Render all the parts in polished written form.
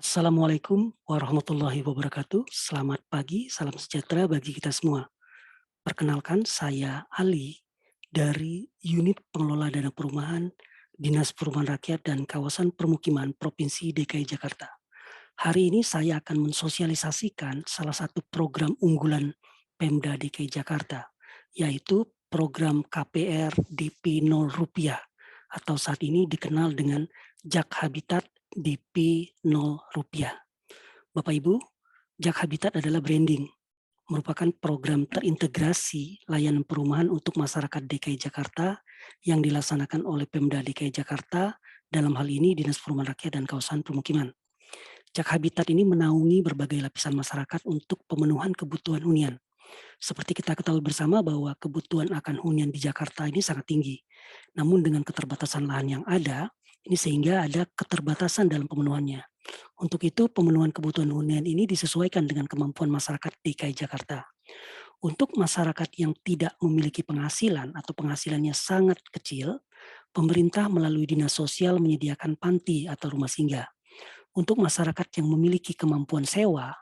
Assalamualaikum warahmatullahi wabarakatuh. Selamat pagi, salam sejahtera bagi kita semua. Perkenalkan, saya Ali dari Unit Pengelola Dana Perumahan, Dinas Perumahan Rakyat dan Kawasan Permukiman Provinsi DKI Jakarta. Hari ini saya akan mensosialisasikan salah satu program unggulan Pemda DKI Jakarta, yaitu program KPR DP 0 rupiah atau saat ini dikenal dengan Jak Habitat DP 0 rupiah. Bapak Ibu, Jak Habitat adalah branding, merupakan program terintegrasi layanan perumahan untuk masyarakat DKI Jakarta yang dilaksanakan oleh Pemda DKI Jakarta, dalam hal ini Dinas Perumahan Rakyat dan Kawasan Permukiman. Jak Habitat ini menaungi berbagai lapisan masyarakat untuk pemenuhan kebutuhan hunian. Seperti kita ketahui bersama bahwa kebutuhan akan hunian di Jakarta ini sangat tinggi. Namun dengan keterbatasan lahan yang ada, ini sehingga ada keterbatasan dalam pemenuhannya. Untuk itu pemenuhan kebutuhan hunian ini disesuaikan dengan kemampuan masyarakat DKI Jakarta. Untuk masyarakat yang tidak memiliki penghasilan atau penghasilannya sangat kecil, pemerintah melalui Dinas Sosial menyediakan panti atau rumah singgah. Untuk masyarakat yang memiliki kemampuan sewa,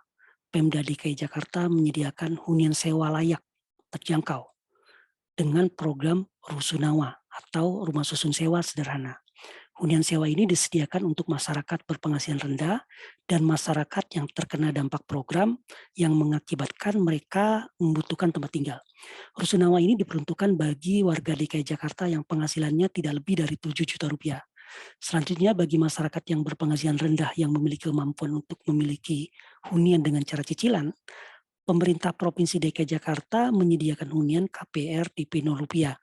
Pemda DKI Jakarta menyediakan hunian sewa layak, terjangkau, dengan program Rusunawa atau rumah susun sewa sederhana. Hunian sewa ini disediakan untuk masyarakat berpenghasilan rendah dan masyarakat yang terkena dampak program yang mengakibatkan mereka membutuhkan tempat tinggal. Rusunawa ini diperuntukkan bagi warga DKI Jakarta yang penghasilannya tidak lebih dari 7 juta rupiah. Selanjutnya bagi masyarakat yang berpenghasilan rendah yang memiliki kemampuan untuk memiliki hunian dengan cara cicilan, pemerintah Provinsi DKI Jakarta menyediakan hunian KPR DP 0 rupiah.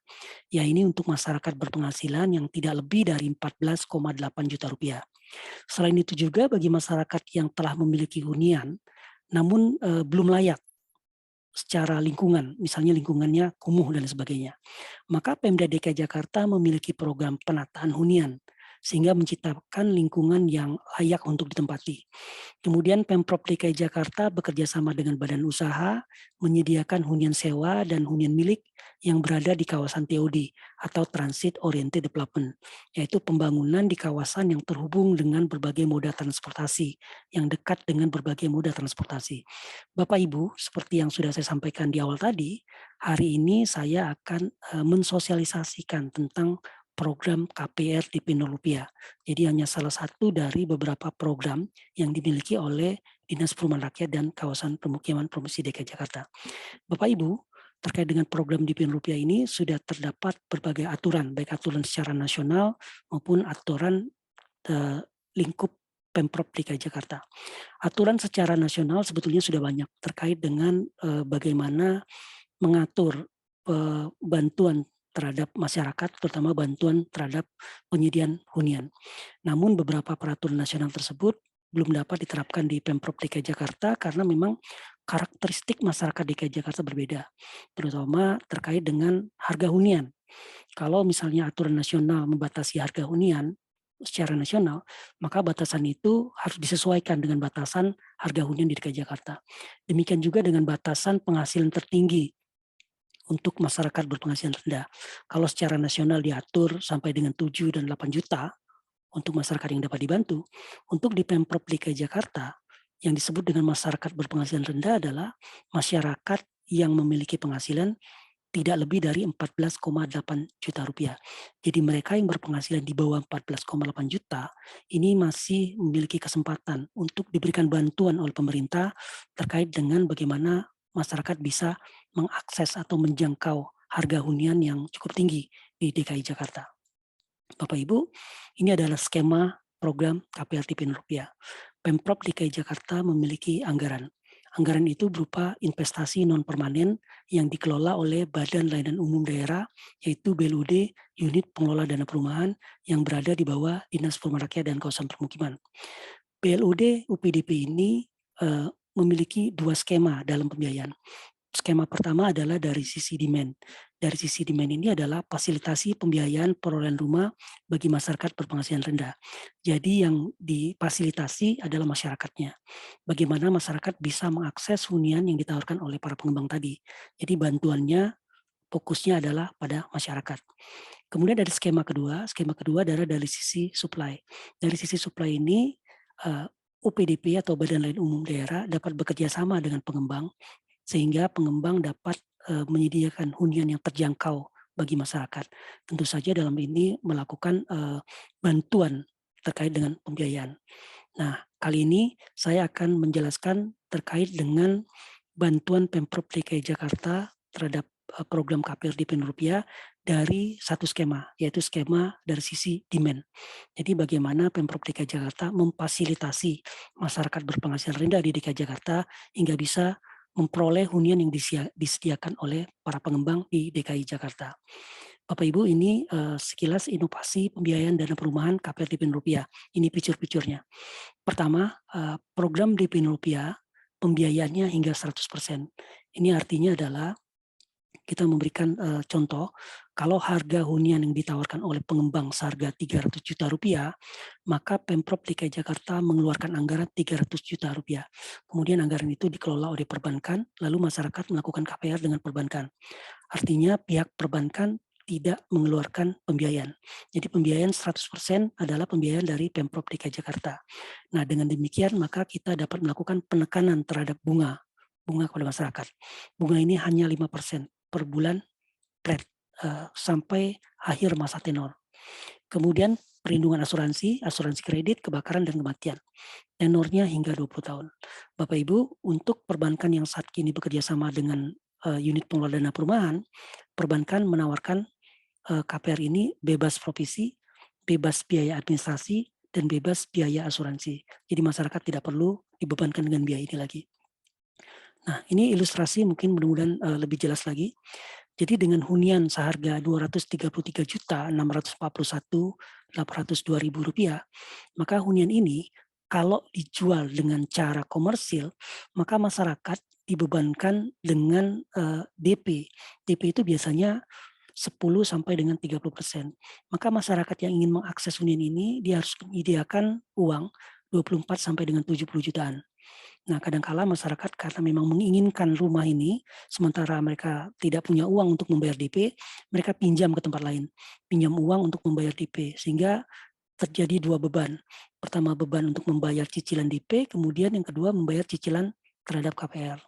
Ya, ini untuk masyarakat berpenghasilan yang tidak lebih dari 14,8 juta rupiah. Selain itu juga bagi masyarakat yang telah memiliki hunian namun belum layak secara lingkungan, misalnya lingkungannya kumuh dan sebagainya, maka Pemda DKI Jakarta memiliki program penataan hunian sehingga menciptakan lingkungan yang layak untuk ditempati. Kemudian Pemprov DKI Jakarta bekerja sama dengan badan usaha menyediakan hunian sewa dan hunian milik yang berada di kawasan TOD atau Transit Oriented Development, yaitu pembangunan di kawasan yang terhubung dengan berbagai moda transportasi, yang dekat dengan berbagai moda transportasi. Bapak Ibu, seperti yang sudah saya sampaikan di awal tadi, hari ini saya akan mensosialisasikan tentang program KPR DP 0 rupiah. Jadi hanya salah satu dari beberapa program yang dimiliki oleh Dinas Perumahan Rakyat dan Kawasan Permukiman Provinsi DKI Jakarta. Bapak Ibu, terkait dengan program DP 0 rupiah ini sudah terdapat berbagai aturan, baik aturan secara nasional maupun aturan lingkup Pemprov DKI Jakarta. Aturan secara nasional sebetulnya sudah banyak terkait dengan bagaimana mengatur bantuan terhadap masyarakat, terutama bantuan terhadap penyediaan hunian. Namun beberapa peraturan nasional tersebut belum dapat diterapkan di Pemprov DKI Jakarta karena memang karakteristik masyarakat DKI Jakarta berbeda, terutama terkait dengan harga hunian. Kalau misalnya aturan nasional membatasi harga hunian secara nasional, maka batasan itu harus disesuaikan dengan batasan harga hunian di DKI Jakarta. Demikian juga dengan batasan penghasilan tertinggi untuk masyarakat berpenghasilan rendah. Kalau secara nasional diatur sampai dengan 7 dan 8 juta untuk masyarakat yang dapat dibantu, untuk di Pemprov DKI Jakarta yang disebut dengan masyarakat berpenghasilan rendah adalah masyarakat yang memiliki penghasilan tidak lebih dari 14,8 juta rupiah. Jadi mereka yang berpenghasilan di bawah 14,8 juta ini masih memiliki kesempatan untuk diberikan bantuan oleh pemerintah terkait dengan bagaimana masyarakat bisa mengakses atau menjangkau harga hunian yang cukup tinggi di DKI Jakarta. Bapak Ibu, ini adalah skema program KPR DP 0 rupiah. Pemprov DKI Jakarta memiliki anggaran. Anggaran itu berupa investasi non permanen yang dikelola oleh Badan Layanan Umum Daerah, yaitu BLUD, Unit Pengelola Dana Perumahan yang berada di bawah Dinas Perumahan Rakyat dan Kawasan Permukiman. BLUD UPDP ini memiliki dua skema dalam pembiayaan. Skema pertama adalah dari sisi demand. Dari sisi demand ini adalah fasilitasi pembiayaan perolehan rumah bagi masyarakat berpenghasilan rendah. Jadi yang difasilitasi adalah masyarakatnya. Bagaimana masyarakat bisa mengakses hunian yang ditawarkan oleh para pengembang tadi. Jadi bantuannya fokusnya adalah pada masyarakat. Kemudian dari skema kedua adalah dari sisi supply. Dari sisi supply ini UPDP atau Badan Lain Umum Daerah dapat bekerja sama dengan pengembang sehingga pengembang dapat menyediakan hunian yang terjangkau bagi masyarakat. Tentu saja dalam ini melakukan bantuan terkait dengan pembiayaan. Nah, kali ini saya akan menjelaskan terkait dengan bantuan Pemprov DKI Jakarta terhadap program KPR DP Rupiah dari satu skema, yaitu skema dari sisi demand. Jadi bagaimana Pemprov DKI Jakarta memfasilitasi masyarakat berpenghasilan rendah di DKI Jakarta hingga bisa memperoleh hunian yang disediakan oleh para pengembang di DKI Jakarta. Bapak Ibu, ini sekilas inovasi pembiayaan dana perumahan KPR DP Rupiah. Ini fitur-fiturnya. Pertama, program DP Rupiah pembiayaannya hingga 100%. Ini artinya adalah kita memberikan contoh, kalau harga hunian yang ditawarkan oleh pengembang seharga 300 juta rupiah, maka Pemprov DKI Jakarta mengeluarkan anggaran 300 juta rupiah. Kemudian anggaran itu dikelola oleh perbankan, lalu masyarakat melakukan KPR dengan perbankan. Artinya pihak perbankan tidak mengeluarkan pembiayaan. Jadi pembiayaan 100% adalah pembiayaan dari Pemprov DKI Jakarta. Nah, dengan demikian maka kita dapat melakukan penekanan terhadap bunga kepada masyarakat. Bunga ini hanya 5% per bulan flat sampai akhir masa tenor. Kemudian perlindungan asuransi kredit, kebakaran, dan kematian. Tenornya hingga 20 tahun. Bapak Ibu, untuk perbankan yang saat ini bekerja sama dengan unit pengelola dana perumahan, perbankan menawarkan KPR ini bebas provisi, bebas biaya administrasi, dan bebas biaya asuransi. Jadi masyarakat tidak perlu dibebankan dengan biaya ini lagi. Nah, ini ilustrasi mungkin mudah-mudahan lebih jelas lagi. Jadi dengan hunian seharga Rp233.641.802.000, maka hunian ini kalau dijual dengan cara komersil, maka masyarakat dibebankan dengan DP. DP itu biasanya 10 sampai dengan 30%. Maka masyarakat yang ingin mengakses hunian ini, dia harus menyediakan uang 24 sampai dengan 70 jutaan. Nah, kadangkala masyarakat karena memang menginginkan rumah ini, sementara mereka tidak punya uang untuk membayar DP, mereka pinjam ke tempat lain. Pinjam uang untuk membayar DP, sehingga terjadi dua beban. Pertama, beban untuk membayar cicilan DP, kemudian yang kedua membayar cicilan terhadap KPR.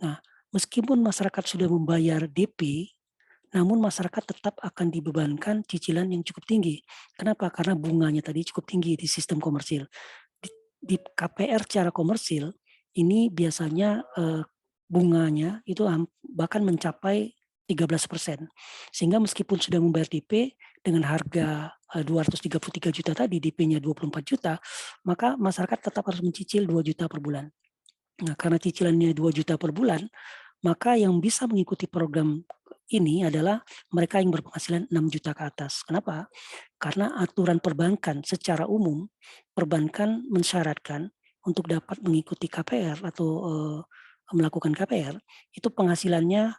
Nah, meskipun masyarakat sudah membayar DP, namun masyarakat tetap akan dibebankan cicilan yang cukup tinggi. Kenapa? Karena bunganya tadi cukup tinggi di sistem komersil. Di KPR secara komersil, ini biasanya bunganya itu bahkan mencapai 13%. Sehingga meskipun sudah membayar DP dengan harga 233 juta tadi, DP-nya 24 juta, maka masyarakat tetap harus mencicil 2 juta per bulan. Nah, karena cicilannya 2 juta per bulan, maka yang bisa mengikuti program ini adalah mereka yang berpenghasilan 6 juta ke atas. Kenapa? Karena aturan perbankan secara umum, perbankan mensyaratkan untuk dapat mengikuti KPR atau melakukan KPR, itu penghasilannya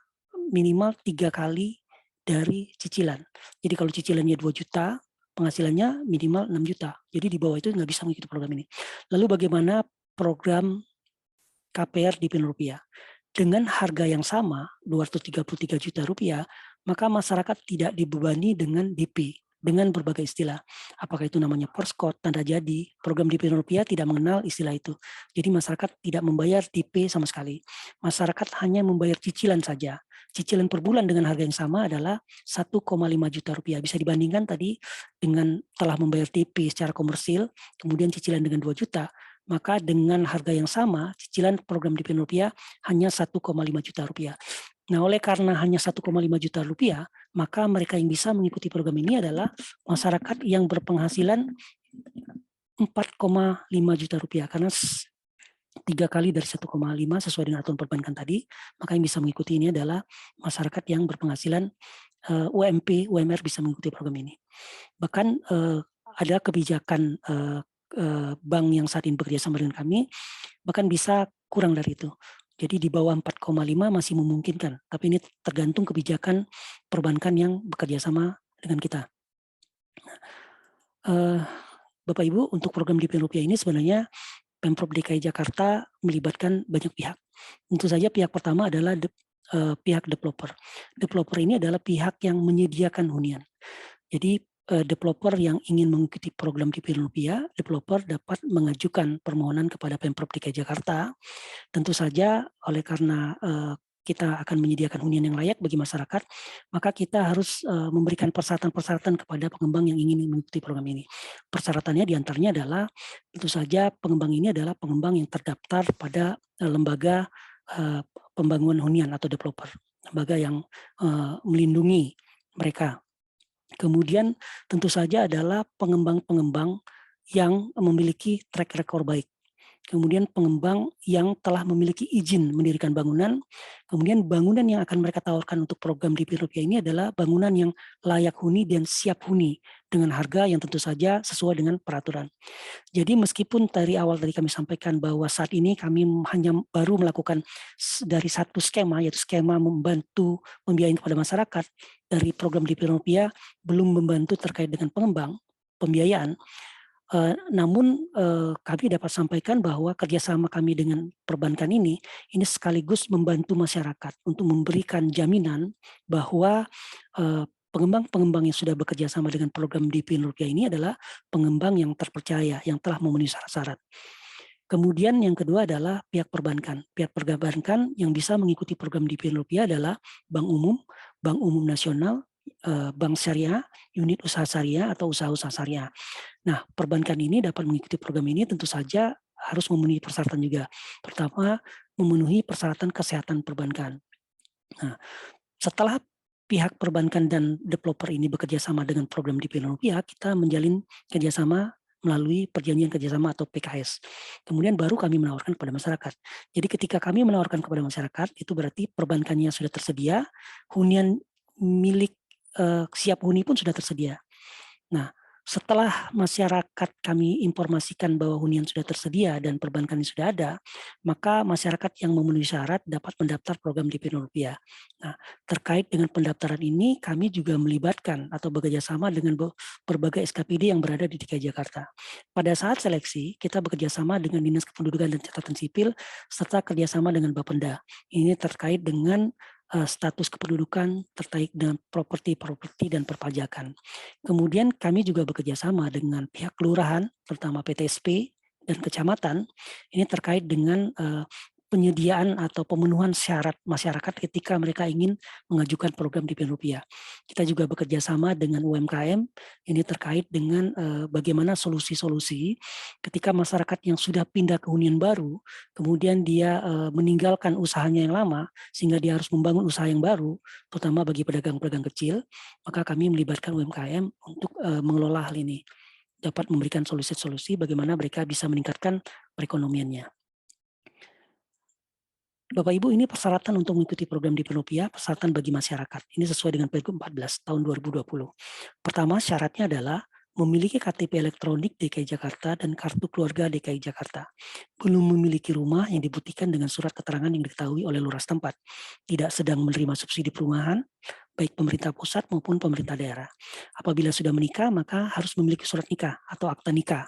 minimal 3 kali dari cicilan. Jadi kalau cicilannya 2 juta, penghasilannya minimal 6 juta. Jadi di bawah itu nggak bisa mengikuti program ini. Lalu bagaimana program KPR DP Rupiah? Dengan harga yang sama, Rp233 juta, maka masyarakat tidak dibebani dengan DP, dengan berbagai istilah. Apakah itu namanya poskot, tanda jadi, program DP Rupiah tidak mengenal istilah itu. Jadi masyarakat tidak membayar DP sama sekali. Masyarakat hanya membayar cicilan saja. Cicilan per bulan dengan harga yang sama adalah Rp1,5 juta. Bisa dibandingkan tadi dengan telah membayar DP secara komersil, kemudian cicilan dengan 2 juta, maka dengan harga yang sama, cicilan program DP Rupiah hanya Rp1,5 juta. Nah, oleh karena hanya Rp1,5 juta, maka mereka yang bisa mengikuti program ini adalah masyarakat yang berpenghasilan Rp4,5 juta, karena 3 kali dari 1,5 sesuai dengan aturan perbankan tadi, maka yang bisa mengikuti ini adalah masyarakat yang berpenghasilan UMP, UMR bisa mengikuti program ini. Bahkan ada kebijakan bank yang saat ini bekerja sama dengan kami, bahkan bisa kurang dari itu. Jadi di bawah 4,5 masih memungkinkan, tapi ini tergantung kebijakan perbankan yang bekerja sama dengan kita. Bapak Ibu, untuk program DP Rupiah ini sebenarnya Pemprov DKI Jakarta melibatkan banyak pihak. Tentu saja pihak pertama adalah pihak developer. Developer ini adalah pihak yang menyediakan hunian. Jadi developer yang ingin mengikuti program DP Rupiah, developer dapat mengajukan permohonan kepada Pemprov DKI Jakarta. Tentu saja oleh karena kita akan menyediakan hunian yang layak bagi masyarakat, maka kita harus memberikan persyaratan-persyaratan kepada pengembang yang ingin mengikuti program ini. Persyaratannya diantaranya adalah tentu saja pengembang ini adalah pengembang yang terdaftar pada lembaga pembangunan hunian atau developer, lembaga yang melindungi mereka. Kemudian tentu saja adalah pengembang-pengembang yang memiliki track record baik. Kemudian pengembang yang telah memiliki izin mendirikan bangunan, kemudian bangunan yang akan mereka tawarkan untuk program DP Rupiah ini adalah bangunan yang layak huni dan siap huni dengan harga yang tentu saja sesuai dengan peraturan. Jadi meskipun dari awal tadi kami sampaikan bahwa saat ini kami hanya baru melakukan dari satu skema, yaitu skema membantu pembiayaan kepada masyarakat dari program DP Rupiah, belum membantu terkait dengan pengembang, pembiayaan. Namun kami dapat sampaikan bahwa kerjasama kami dengan perbankan ini sekaligus membantu masyarakat untuk memberikan jaminan bahwa pengembang-pengembang yang sudah bekerja sama dengan program DP Rupiah ini adalah pengembang yang terpercaya, yang telah memenuhi syarat-syarat. Kemudian yang kedua adalah pihak perbankan. Pihak perbankan yang bisa mengikuti program DP Rupiah adalah Bank Umum Nasional, Bank Syariah, unit usaha syariah atau usaha-usaha syariah. Nah, perbankan ini dapat mengikuti program ini tentu saja harus memenuhi persyaratan juga. Pertama, memenuhi persyaratan kesehatan perbankan. Nah, setelah pihak perbankan dan developer ini bekerja sama dengan program DP Rupiah, kita menjalin kerjasama melalui perjanjian kerjasama atau PKS. Kemudian baru kami menawarkan kepada masyarakat. Jadi ketika kami menawarkan kepada masyarakat, itu berarti perbankannya sudah tersedia, hunian milik siap huni pun sudah tersedia. Nah, setelah masyarakat kami informasikan bahwa hunian sudah tersedia dan perbankan sudah ada, maka masyarakat yang memenuhi syarat dapat mendaftar program DP Rupiah. Nah, terkait dengan pendaftaran ini, kami juga melibatkan atau bekerja sama dengan berbagai SKPD yang berada di DKI Jakarta. Pada saat seleksi, kita bekerja sama dengan Dinas Kependudukan dan Catatan Sipil, serta kerjasama dengan Bapenda. Ini terkait dengan status kependudukan terkait dengan properti dan perpajakan. Kemudian kami juga bekerja sama dengan pihak kelurahan, terutama PTSP dan kecamatan, ini terkait dengan penyediaan atau pemenuhan syarat masyarakat ketika mereka ingin mengajukan program DP Rupiah. Kita juga bekerja sama dengan UMKM, ini terkait dengan bagaimana solusi-solusi ketika masyarakat yang sudah pindah ke hunian baru, kemudian dia meninggalkan usahanya yang lama, sehingga dia harus membangun usaha yang baru, terutama bagi pedagang-pedagang kecil, maka kami melibatkan UMKM untuk mengelola hal ini, dapat memberikan solusi-solusi bagaimana mereka bisa meningkatkan perekonomiannya. Bapak Ibu, ini persyaratan untuk mengikuti program DP Rupiah, persyaratan bagi masyarakat. Ini sesuai dengan Pergub 14 tahun 2020. Pertama, syaratnya adalah memiliki KTP elektronik DKI Jakarta dan kartu keluarga DKI Jakarta. Belum memiliki rumah yang dibuktikan dengan surat keterangan yang diketahui oleh lurah setempat. Tidak sedang menerima subsidi perumahan, baik pemerintah pusat maupun pemerintah daerah. Apabila sudah menikah, maka harus memiliki surat nikah atau akta nikah.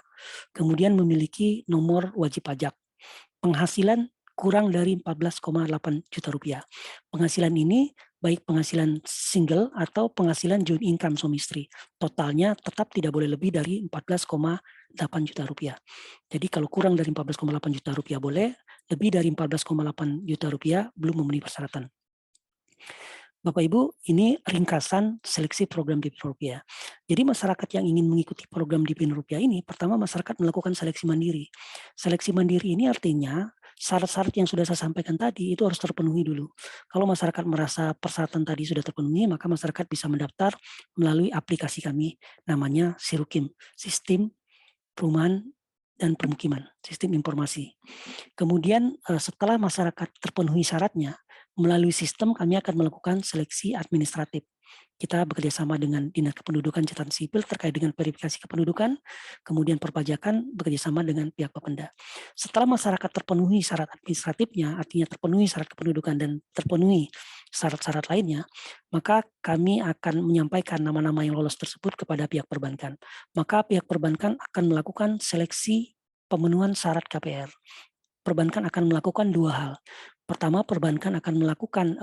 Kemudian memiliki nomor wajib pajak. Penghasilan kurang dari 14,8 juta rupiah. Penghasilan ini baik penghasilan single atau penghasilan joint income suami istri. Totalnya tetap tidak boleh lebih dari 14,8 juta rupiah. Jadi kalau kurang dari 14,8 juta rupiah boleh, lebih dari 14,8 juta rupiah belum memenuhi persyaratan. Bapak Ibu, ini ringkasan seleksi program DP Rupiah. Jadi masyarakat yang ingin mengikuti program DP Rupiah ini, pertama masyarakat melakukan seleksi mandiri. Seleksi mandiri ini artinya syarat-syarat yang sudah saya sampaikan tadi itu harus terpenuhi dulu. Kalau masyarakat merasa persyaratan tadi sudah terpenuhi, maka masyarakat bisa mendaftar melalui aplikasi kami, namanya Sirukim, Sistem Perumahan dan Permukiman, Sistem Informasi. Kemudian setelah masyarakat terpenuhi syaratnya, melalui sistem kami akan melakukan seleksi administratif. Kita bekerjasama dengan Dinas Kependudukan Catatan Sipil terkait dengan verifikasi kependudukan, kemudian perpajakan bekerjasama dengan pihak Bapenda. Setelah masyarakat terpenuhi syarat administratifnya, artinya terpenuhi syarat kependudukan dan terpenuhi syarat-syarat lainnya, maka kami akan menyampaikan nama-nama yang lolos tersebut kepada pihak perbankan. Maka pihak perbankan akan melakukan seleksi pemenuhan syarat KPR. Perbankan akan melakukan dua hal. Pertama, perbankan akan melakukan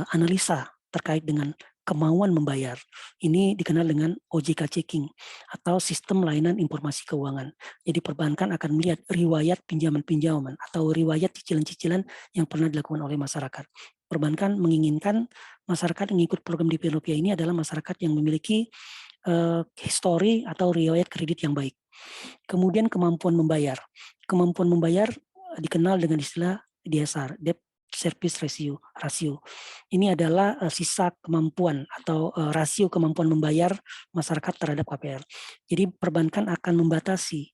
analisa terkait dengan kemauan membayar. Ini dikenal dengan OJK checking atau sistem layanan informasi keuangan. Jadi perbankan akan melihat riwayat pinjaman-pinjaman atau riwayat cicilan-cicilan yang pernah dilakukan oleh masyarakat. Perbankan menginginkan masyarakat yang ikut program DP Rupiah ini adalah masyarakat yang memiliki histori atau riwayat kredit yang baik. Kemudian kemampuan membayar. Kemampuan membayar dikenal dengan istilah DSR, Debt Service Ratio. Ini adalah sisa kemampuan atau rasio kemampuan membayar masyarakat terhadap KPR. Jadi perbankan akan membatasi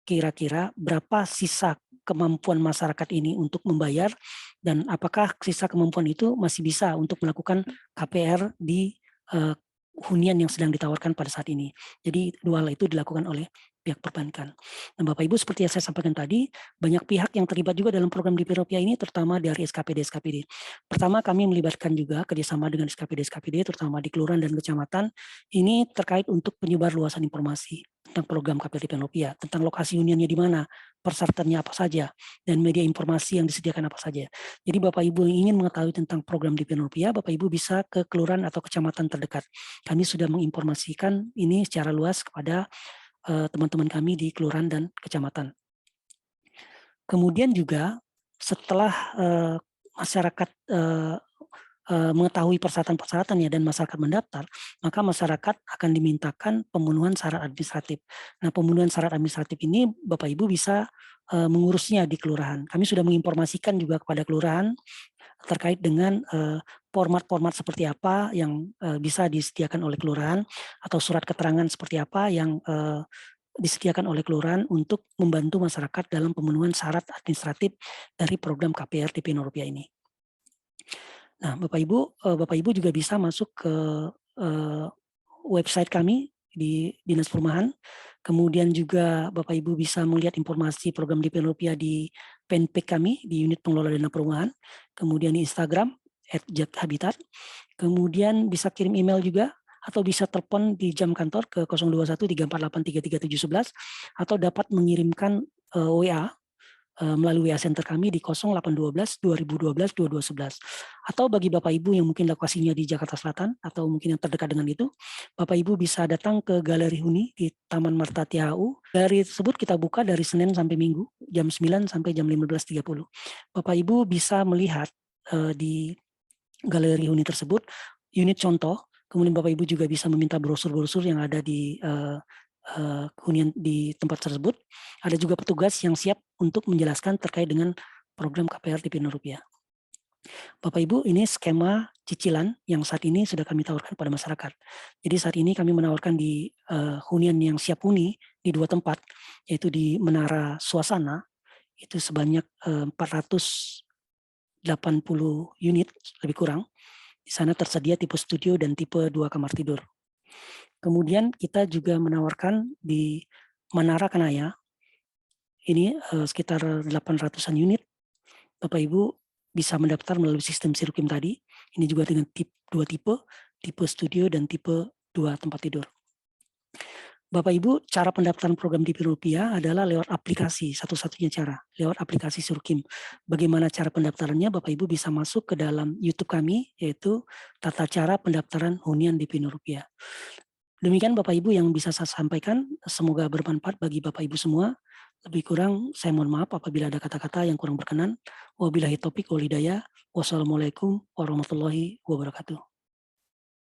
kira-kira berapa sisa kemampuan masyarakat ini untuk membayar dan apakah sisa kemampuan itu masih bisa untuk melakukan KPR di hunian yang sedang ditawarkan pada saat ini. Jadi dua hal itu dilakukan oleh pihak perbankan. Nah, Bapak Ibu, seperti yang saya sampaikan tadi, banyak pihak yang terlibat juga dalam program DP Rupiah ini, terutama dari SKPD. Pertama, kami melibatkan juga kerjasama dengan SKPD, terutama di kelurahan dan kecamatan. Ini terkait untuk penyebar luasan informasi tentang program KPR DP Rupiah, tentang lokasi huniannya di mana, persyaratannya apa saja, dan media informasi yang disediakan apa saja. Jadi Bapak Ibu yang ingin mengetahui tentang program DP Rupiah, Bapak Ibu bisa ke kelurahan atau kecamatan terdekat. Kami sudah menginformasikan ini secara luas kepada teman-teman kami di kelurahan dan kecamatan. Kemudian juga setelah masyarakat mengetahui persyaratan-persyaratannya dan masyarakat mendaftar, maka masyarakat akan dimintakan pemenuhan syarat administratif. Nah, pemenuhan syarat administratif ini Bapak Ibu bisa mengurusnya di kelurahan. Kami sudah menginformasikan juga kepada kelurahan terkait dengan format-format seperti apa yang bisa disediakan oleh kelurahan atau surat keterangan seperti apa yang disediakan oleh kelurahan untuk membantu masyarakat dalam pemenuhan syarat administratif dari program KPR DP Rupiah ini. Nah, Bapak Ibu juga bisa masuk ke website kami di Dinas Perumahan. Kemudian juga Bapak Ibu bisa melihat informasi program DP Rupiah di fanpage kami di unit pengelola dana perumahan. Kemudian di Instagram @jathabitat. Kemudian bisa kirim email juga atau bisa telepon di jam kantor ke 021 348 33711 atau dapat mengirimkan WA melalui WA center kami di 0812 2012 2211. Atau bagi Bapak Ibu yang mungkin lokasinya di Jakarta Selatan atau mungkin yang terdekat dengan itu, Bapak Ibu bisa datang ke Galeri Huni di Taman Marta THU. Galeri tersebut kita buka dari Senin sampai Minggu jam 9 sampai jam 15.30. Bapak Ibu bisa melihat di Galeri Huni tersebut unit contoh, kemudian Bapak Ibu juga bisa meminta brosur-brosur yang ada di hunian di tempat tersebut. Ada juga petugas yang siap untuk menjelaskan terkait dengan program KPR DP Rupiah. Bapak Ibu, ini skema cicilan yang saat ini sudah kami tawarkan pada masyarakat. Jadi saat ini kami menawarkan di hunian yang siap huni di 2 tempat, yaitu di Menara Suasana, itu sebanyak 480 unit lebih kurang. Di sana tersedia tipe studio dan tipe 2 kamar tidur. Kemudian kita juga menawarkan di Menara Kanaya, ini sekitar 800-an unit. Bapak Ibu bisa mendaftar melalui sistem Sirukim tadi. Ini juga dengan 2 tipe studio dan tipe 2 tempat tidur. Bapak Ibu, cara pendaftaran program DP Rupiah adalah lewat aplikasi, satu-satunya cara, lewat aplikasi Sirukim. Bagaimana cara pendaftarannya? Bapak Ibu bisa masuk ke dalam YouTube kami, yaitu tata cara pendaftaran hunian DP Rupiah. Demikian Bapak Ibu yang bisa saya sampaikan, semoga bermanfaat bagi Bapak Ibu semua. Lebih kurang saya mohon maaf apabila ada kata-kata yang kurang berkenan. Wabillahi taufik wal hidayah. Wassalamualaikum warahmatullahi wabarakatuh.